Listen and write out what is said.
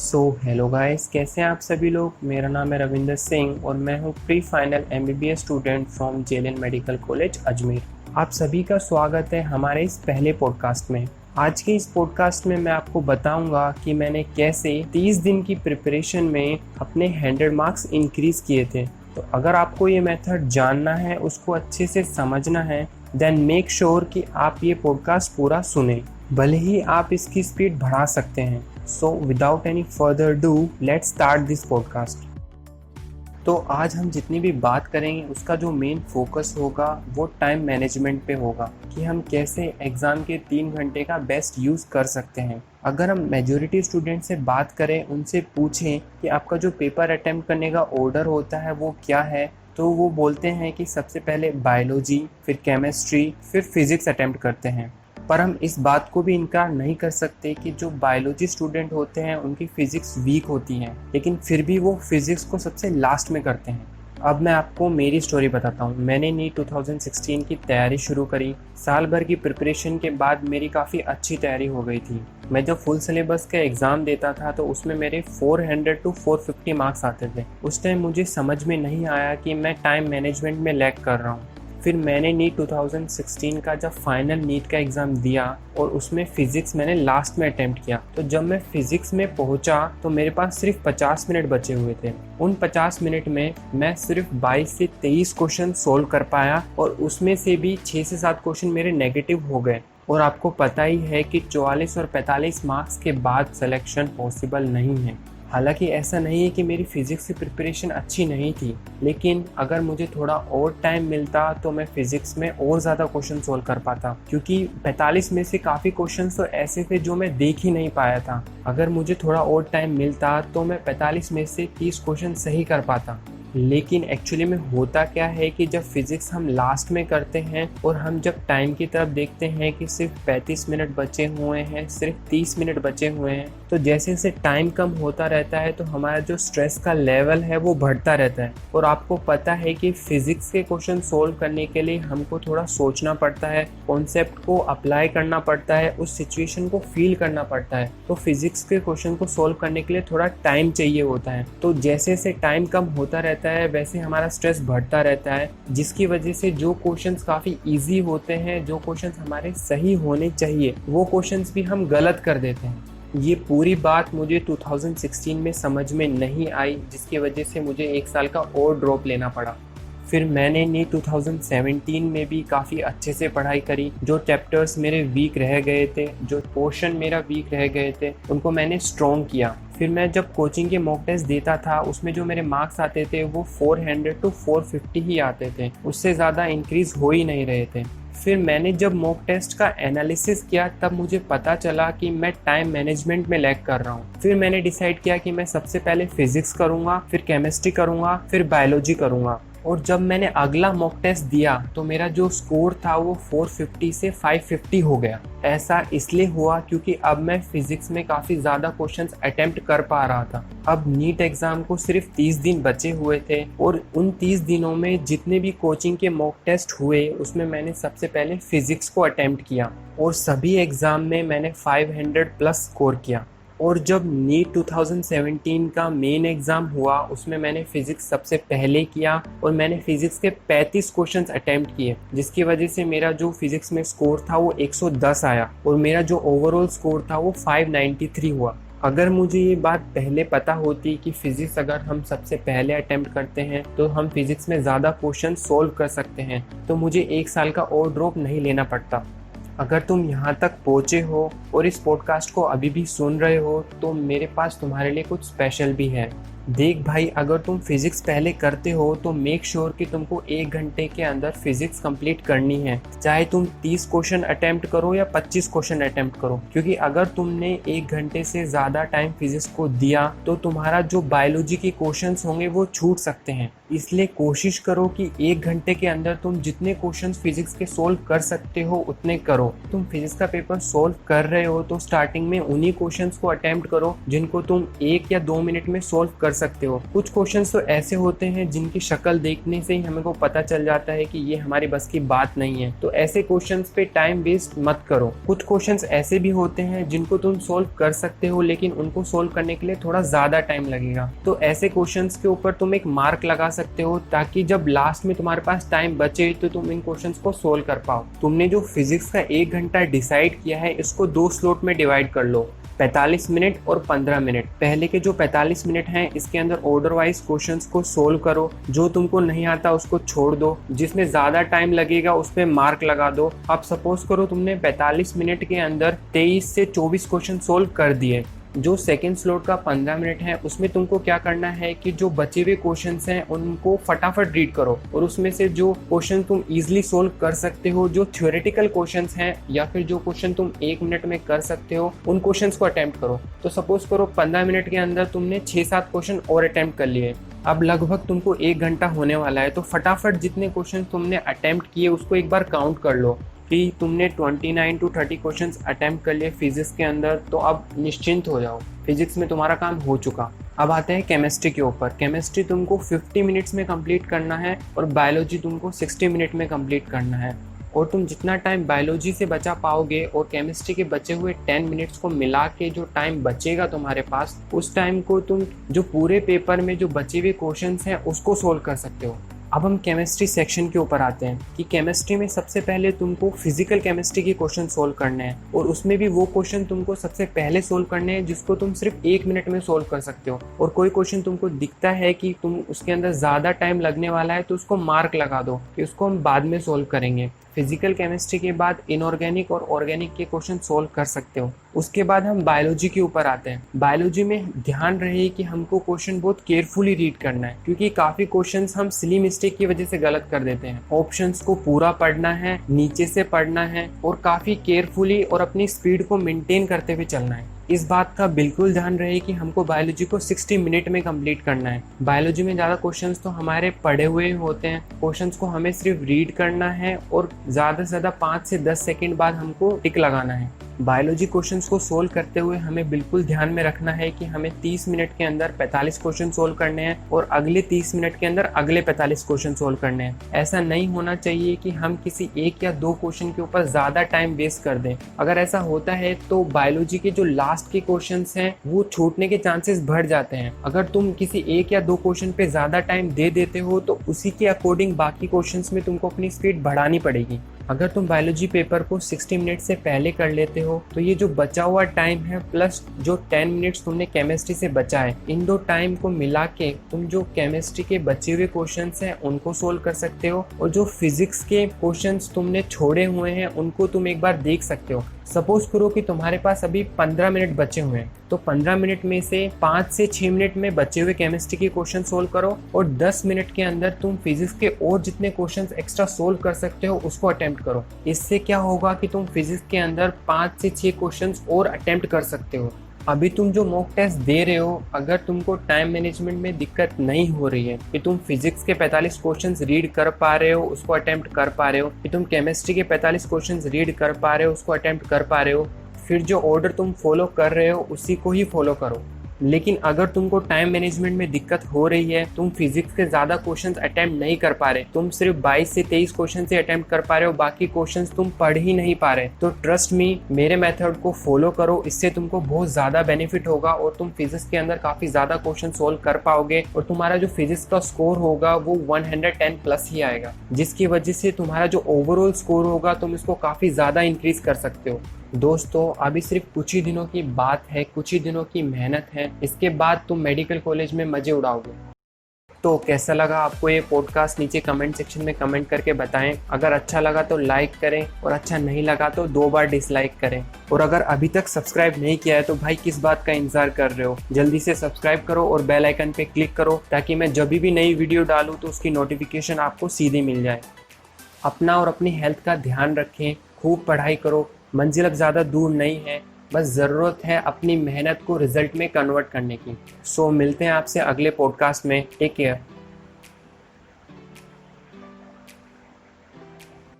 Hello guys, कैसे हैं आप सभी लोग। मेरा नाम है रविंदर सिंह और मैं हूं pre final MBBS student from JLN medical college Ajmer. आप सभी का स्वागत है हमारे इस पहले पॉडकास्ट में। आज के इस पॉडकास्ट में मैं आपको बताऊंगा कि मैंने कैसे 30 दिन की प्रिपरेशन में अपने 100 मार्क्स इंक्रीज किए थे। तो अगर आपको ये मेथड जानना है, उसको अच्छे से समझना है, देन मेक श्योर कि आप ये पॉडकास्ट पूरा सुने, भले ही आप इसकी स्पीड बढ़ा सकते हैं। So without any further ado, let's start this podcast. तो आज हम जितनी भी बात करेंगे उसका जो मेन फोकस होगा वो टाइम मैनेजमेंट पे होगा कि हम कैसे एग्ज़ाम के 3 घंटे का बेस्ट यूज़ कर सकते हैं। अगर हम मेजॉरिटी स्टूडेंट से बात करें, उनसे पूछें कि आपका जो पेपर अटेम्प्ट करने का ऑर्डर होता है वो क्या है, तो वो बोलते हैं कि सबसे पहले बायोलॉजी, फिर केमिस्ट्री, फिर फिज़िक्स अटेम्प्ट करते हैं। पर हम इस बात को भी इनकार नहीं कर सकते कि जो बायोलॉजी स्टूडेंट होते हैं उनकी फ़िज़िक्स वीक होती है, लेकिन फिर भी वो फिज़िक्स को सबसे लास्ट में करते हैं। अब मैं आपको मेरी स्टोरी बताता हूँ। मैंने नीट 2016 की तैयारी शुरू करी। साल भर की प्रिपरेशन के बाद मेरी काफ़ी अच्छी तैयारी हो गई थी। मैं जब फुल सिलेबस का एग्ज़ाम देता था तो उसमें मेरे 400 to 450 मार्क्स आते थे। उस टाइम मुझे समझ में नहीं आया कि मैं टाइम मैनेजमेंट में लैग कर रहा हूँ। फिर मैंने नीट 2016 का जब फाइनल नीट का एग्ज़ाम दिया और उसमें फ़िज़िक्स मैंने लास्ट में अटेम्प्ट किया, तो जब मैं फ़िज़िक्स में पहुंचा तो मेरे पास सिर्फ 50 मिनट बचे हुए थे। उन 50 मिनट में मैं सिर्फ 22 से 23 क्वेश्चन सोल्व कर पाया और उसमें से भी 6 से 7 क्वेश्चन मेरे नेगेटिव हो गए। और आपको पता ही है कि 44 और 45 मार्क्स के बाद सिलेक्शन पॉसिबल नहीं है। हालांकि ऐसा नहीं है कि मेरी फ़िज़िक्स की प्रिपरेशन अच्छी नहीं थी, लेकिन अगर मुझे थोड़ा और टाइम मिलता तो मैं फ़िज़िक्स में और ज़्यादा क्वेश्चन सोल्व कर पाता, क्योंकि 45 में से काफ़ी क्वेश्चन तो ऐसे थे जो मैं देख ही नहीं पाया था। अगर मुझे थोड़ा और टाइम मिलता तो मैं 45 में से 30 क्वेश्चन सही कर पाता। लेकिन एक्चुअली में होता क्या है कि जब फिज़िक्स हम लास्ट में करते हैं और हम जब टाइम की तरफ देखते हैं कि सिर्फ 35 मिनट बचे हुए हैं, सिर्फ 30 मिनट बचे हुए हैं, तो जैसे जैसे टाइम कम होता रहता है तो हमारा जो स्ट्रेस का लेवल है वो बढ़ता रहता है। और आपको पता है कि फ़िज़िक्स के क्वेश्चन सोल्व करने के लिए हमको थोड़ा सोचना पड़ता है, कॉन्सेप्ट को अप्लाई करना पड़ता है, उस सिचुएशन को फील करना पड़ता है। तो फिज़िक्स के क्वेश्चन को सोल्व करने के लिए थोड़ा टाइम चाहिए होता है। तो जैसे जैसे टाइम कम होता रहता है वैसे हमारा स्ट्रेस बढ़ता रहता है, जिसकी वजह से जो क्वेश्चंस काफ़ी इजी होते हैं, जो क्वेश्चंस हमारे सही होने चाहिए, वो क्वेश्चंस भी हम गलत कर देते हैं। ये पूरी बात मुझे 2016 में समझ में नहीं आई, जिसकी वजह से मुझे 1 साल का और ड्रॉप लेना पड़ा। फिर मैंने नीट 2017 में भी काफ़ी अच्छे से पढ़ाई करी। जो चैप्टर्स मेरे वीक रह गए थे, जो पोर्शन मेरा वीक रह गए थे, उनको मैंने स्ट्रॉन्ग किया। फिर मैं जब कोचिंग के मॉक टेस्ट देता था उसमें जो मेरे मार्क्स आते थे वो 400 to 450 ही आते थे, उससे ज़्यादा इंक्रीज़ हो ही नहीं रहे थे। फिर मैंने जब मॉक टेस्ट का एनालिसिस किया तब मुझे पता चला कि मैं टाइम मैनेजमेंट में लैग कर रहा हूँ। फिर मैंने डिसाइड किया कि मैं सबसे पहले फिज़िक्स करूँगा, फिर केमिस्ट्री करूँगा, फिर बायोलॉजी करूँगा। और जब मैंने अगला मॉक टेस्ट दिया तो मेरा जो स्कोर था वो 450 से 550 हो गया। ऐसा इसलिए हुआ क्योंकि अब मैं फिज़िक्स में काफ़ी ज़्यादा क्वेश्चंस अटेम्प्ट कर पा रहा था। अब नीट एग्ज़ाम को सिर्फ 30 दिन बचे हुए थे और उन 30 दिनों में जितने भी कोचिंग के मॉक टेस्ट हुए उसमें मैंने सबसे पहले फिज़िक्स को अटेम्प्ट किया और सभी एग्ज़ाम में मैंने 500 प्लस स्कोर किया। और जब नीट 2017 का मेन एग्ज़ाम हुआ उसमें मैंने फ़िज़िक्स सबसे पहले किया और मैंने फ़िज़िक्स के 35 क्वेश्चंस अटेम्प्ट किए, जिसकी वजह से मेरा जो फ़िज़िक्स में स्कोर था वो 110 आया और मेरा जो ओवरऑल स्कोर था वो 593 हुआ। अगर मुझे ये बात पहले पता होती कि फ़िज़िक्स अगर हम सबसे पहले अटेम्प्ट करते हैं तो हम फ़िज़िक्स में ज़्यादा क्वेश्चन सोल्व कर सकते हैं, तो मुझे 1 साल का और ड्रॉप नहीं लेना पड़ता। अगर तुम यहाँ तक पहुँचे हो और इस पॉडकास्ट को अभी भी सुन रहे हो तो मेरे पास तुम्हारे लिए कुछ स्पेशल भी है। देख भाई, अगर तुम फिज़िक्स पहले करते हो तो मेक श्योर कि तुमको 1 घंटे के अंदर फिज़िक्स कंप्लीट करनी है, चाहे तुम 30 क्वेश्चन अटेम्प्ट करो या 25 क्वेश्चन अटेम्प्ट करो। क्योंकि अगर तुमने 1 घंटे से ज़्यादा टाइम फिज़िक्स को दिया तो तुम्हारा जो बायोलॉजी के क्वेश्चंस होंगे वो छूट सकते हैं। इसलिए कोशिश करो कि 1 घंटे के अंदर तुम जितने क्वेश्चंस फिज़िक्स के सोल्व कर सकते हो उतने करो। तुम फिज़िक्स का पेपर सोल्व कर रहे हो तो स्टार्टिंग में उन्हीं क्वेश्चंस को अटेम्प्ट करो जिनको तुम 1 या 2 मिनट में सोल्व कर कर सकते हो। कुछ क्वेश्चंस तो ऐसे होते हैं जिनकी शक्ल देखने से ही हमें को पता चल जाता है कि ये हमारी बस की बात नहीं है, तो ऐसे क्वेश्चंस पे टाइम वेस्ट मत करो। कुछ क्वेश्चंस ऐसे भी होते हैं जिनको तुम सोल्व कर सकते हो, लेकिन उनको सोल्व करने के लिए थोड़ा ज्यादा टाइम लगेगा, तो ऐसे क्वेश्चंस के ऊपर तुम एक मार्क लगा सकते हो, ताकि जब लास्ट में तुम्हारे पास टाइम बचे तो तुम इन क्वेश्चंस को सोल्व कर पाओ। तुमने जो फिजिक्स का 1 घंटा डिसाइड किया है, इसको 2 स्लॉट में डिवाइड कर लो, 45 मिनट और 15 मिनट। पहले के जो 45 मिनट हैं इसके अंदर ऑर्डर वाइज क्वेश्चंस को सोल्व करो, जो तुमको नहीं आता उसको छोड़ दो, जिसमें ज़्यादा टाइम लगेगा उस पर मार्क लगा दो। अब सपोज करो तुमने 45 मिनट के अंदर 23 से 24 क्वेश्चन सोल्व कर दिए, जो सेकेंड स्लॉट का 15 मिनट है उसमें तुमको क्या करना है कि जो बचे हुए क्वेश्चंस हैं उनको फटाफट रीड करो, और उसमें से जो क्वेश्चन तुम इजीली सोल्व कर सकते हो, जो थ्योरेटिकल क्वेश्चंस हैं या फिर जो क्वेश्चन तुम 1 मिनट में कर सकते हो, उन क्वेश्चंस को अटेम्प्ट करो। तो सपोज करो 15 मिनट के अंदर तुमने 6-7 क्वेश्चन और अटेम्प्ट कर लिए, अब लगभग तुमको 1 घंटा होने वाला है, तो फटाफट जितने क्वेश्चन तुमने अटेम्प्ट किए उसको एक बार काउंट कर लो कि तुमने 29 to 30 क्वेश्चंस अटेम्प्ट कर लिए फिजिक्स के अंदर, तो अब निश्चिंत हो जाओ, फिजिक्स में तुम्हारा काम हो चुका। अब आते हैं केमिस्ट्री के ऊपर। केमिस्ट्री तुमको 50 मिनट्स में कंप्लीट करना है और बायोलॉजी तुमको 60 मिनट में कंप्लीट करना है, और तुम जितना टाइम बायोलॉजी से बचा पाओगे और केमिस्ट्री के बचे हुए 10 मिनट्स को मिला के जो टाइम बचेगा तुम्हारे पास, उस टाइम को तुम जो पूरे पेपर में जो बचे हुए क्वेश्चंस हैं उसको सोल्व कर सकते हो। अब हम केमिस्ट्री सेक्शन के ऊपर आते हैं कि केमिस्ट्री में सबसे पहले तुमको फिजिकल केमिस्ट्री के क्वेश्चन सोल्व करने हैं, और उसमें भी वो क्वेश्चन तुमको सबसे पहले सोल्व करने हैं जिसको तुम सिर्फ 1 मिनट में सोल्व कर सकते हो, और कोई क्वेश्चन तुमको दिखता है कि तुम उसके अंदर ज़्यादा टाइम लगने वाला है तो उसको मार्क लगा दो कि उसको हम बाद में सोल्व करेंगे। फिजिकल केमिस्ट्री के बाद इनऑर्गेनिक और ऑर्गेनिक के क्वेश्चन सोल्व कर सकते हो। उसके बाद हम बायोलॉजी के ऊपर आते हैं। बायोलॉजी में ध्यान रहे कि हमको क्वेश्चन बहुत केयरफुली रीड करना है, क्योंकि काफ़ी क्वेश्चंस हम सिली मिस्टेक की वजह से गलत कर देते हैं। ऑप्शंस को पूरा पढ़ना है, नीचे से पढ़ना है, और काफ़ी केयरफुली और अपनी स्पीड को मेंटेन करते हुए चलना है। इस बात का बिल्कुल ध्यान रहे कि हमको बायोलॉजी को 60 मिनट में कंप्लीट करना है। बायोलॉजी में ज़्यादा क्वेश्चंस तो हमारे पढ़े हुए होते हैं, क्वेश्चंस को हमें सिर्फ रीड करना है और ज़्यादा से ज़्यादा 5 से 10 सेकंड बाद हमको टिक लगाना है। बायोलॉजी क्वेश्चंस को सोल्व करते हुए हमें बिल्कुल ध्यान में रखना है कि हमें 30 मिनट के अंदर 45 क्वेश्चन सोल्व करने हैं और अगले 30 मिनट के अंदर अगले 45 क्वेश्चन सोल्व करने हैं। ऐसा नहीं होना चाहिए कि हम किसी 1 या 2 क्वेश्चन के ऊपर ज़्यादा टाइम वेस्ट कर दें। अगर ऐसा होता है तो बायोलॉजी के जो लास्ट के क्वेश्चंस हैं वो छूटने के चांसेस बढ़ जाते हैं। अगर तुम किसी 1 या 2 क्वेश्चन पे ज़्यादा टाइम दे देते हो तो उसी के अकॉर्डिंग बाकी क्वेश्चंस में तुमको अपनी स्पीड बढ़ानी पड़ेगी। अगर तुम बायोलॉजी पेपर को 60 मिनट से पहले कर लेते हो तो ये जो बचा हुआ टाइम है प्लस जो 10 मिनट्स तुमने केमिस्ट्री से बचा है, इन 2 टाइम को मिला के तुम जो केमिस्ट्री के बचे हुए क्वेश्चंस हैं उनको सोल्व कर सकते हो, और जो फिजिक्स के क्वेश्चंस तुमने छोड़े हुए हैं उनको तुम एक बार देख सकते हो। सपोज करो कि तुम्हारे पास अभी 15 मिनट बचे हुए हैं, तो 15 मिनट में से 5 से 6 मिनट में बचे हुए केमिस्ट्री के क्वेश्चन सोल्व करो, और 10 मिनट के अंदर तुम फिजिक्स के और जितने क्वेश्चंस एक्स्ट्रा सोल्व कर सकते हो उसको अटेम्प्ट करो। इससे क्या होगा कि तुम फिजिक्स के अंदर 5 से 6 क्वेश्चंस और अटेम्प्ट कर सकते हो। अभी तुम जो मॉक टेस्ट दे रहे हो, अगर तुमको टाइम मैनेजमेंट में दिक्कत नहीं हो रही है कि तुम फिजिक्स के 45 क्वेश्चंस रीड कर पा रहे हो, उसको अटेम्प्ट कर पा रहे हो, कि तुम केमिस्ट्री के 45 क्वेश्चंस रीड कर पा रहे हो, उसको अटेम्प्ट कर पा रहे हो, फिर जो ऑर्डर तुम फॉलो कर रहे हो उसी को ही फॉलो करो। लेकिन अगर तुमको टाइम मैनेजमेंट में दिक्कत हो रही है, तुम फिजिक्स के ज़्यादा क्वेश्चंस अटेम्प्ट नहीं कर पा रहे, तुम सिर्फ 22 से 23 क्वेश्चन से अटेम्प्ट कर पा रहे हो, बाकी क्वेश्चंस तुम पढ़ ही नहीं पा रहे, तो ट्रस्ट मी, मेरे मेथड को फॉलो करो। इससे तुमको बहुत ज़्यादा बेनिफिट होगा और तुम फिजिक्स के अंदर काफ़ी ज़्यादा क्वेश्चन सोल्व कर पाओगे, और तुम्हारा जो फिजिक्स का स्कोर होगा वो 110 प्लस ही आएगा, जिसकी वजह से तुम्हारा जो ओवरऑल स्कोर होगा तुम इसको काफ़ी ज़्यादा इंक्रीज कर सकते हो। दोस्तों, अभी सिर्फ कुछ ही दिनों की बात है, कुछ ही दिनों की मेहनत है, इसके बाद तुम मेडिकल कॉलेज में मज़े उड़ाओगे। तो कैसा लगा आपको ये पॉडकास्ट, नीचे कमेंट सेक्शन में कमेंट करके बताएं। अगर अच्छा लगा तो लाइक करें, और अच्छा नहीं लगा तो 2 बार डिसलाइक करें। और अगर अभी तक सब्सक्राइब नहीं किया है तो भाई किस बात का इंतजार कर रहे हो, जल्दी से सब्सक्राइब करो और बेल आइकन पे क्लिक करो, ताकि मैं जब भी नई वीडियो डालूँ तो उसकी नोटिफिकेशन आपको सीधे मिल जाए। अपना और अपनी हेल्थ का ध्यान रखें, खूब पढ़ाई करो, मंजिल अब ज़्यादा दूर नहीं है, बस ज़रूरत है अपनी मेहनत को रिजल्ट में कन्वर्ट करने की। सो मिलते हैं आपसे अगले पॉडकास्ट में। Take care.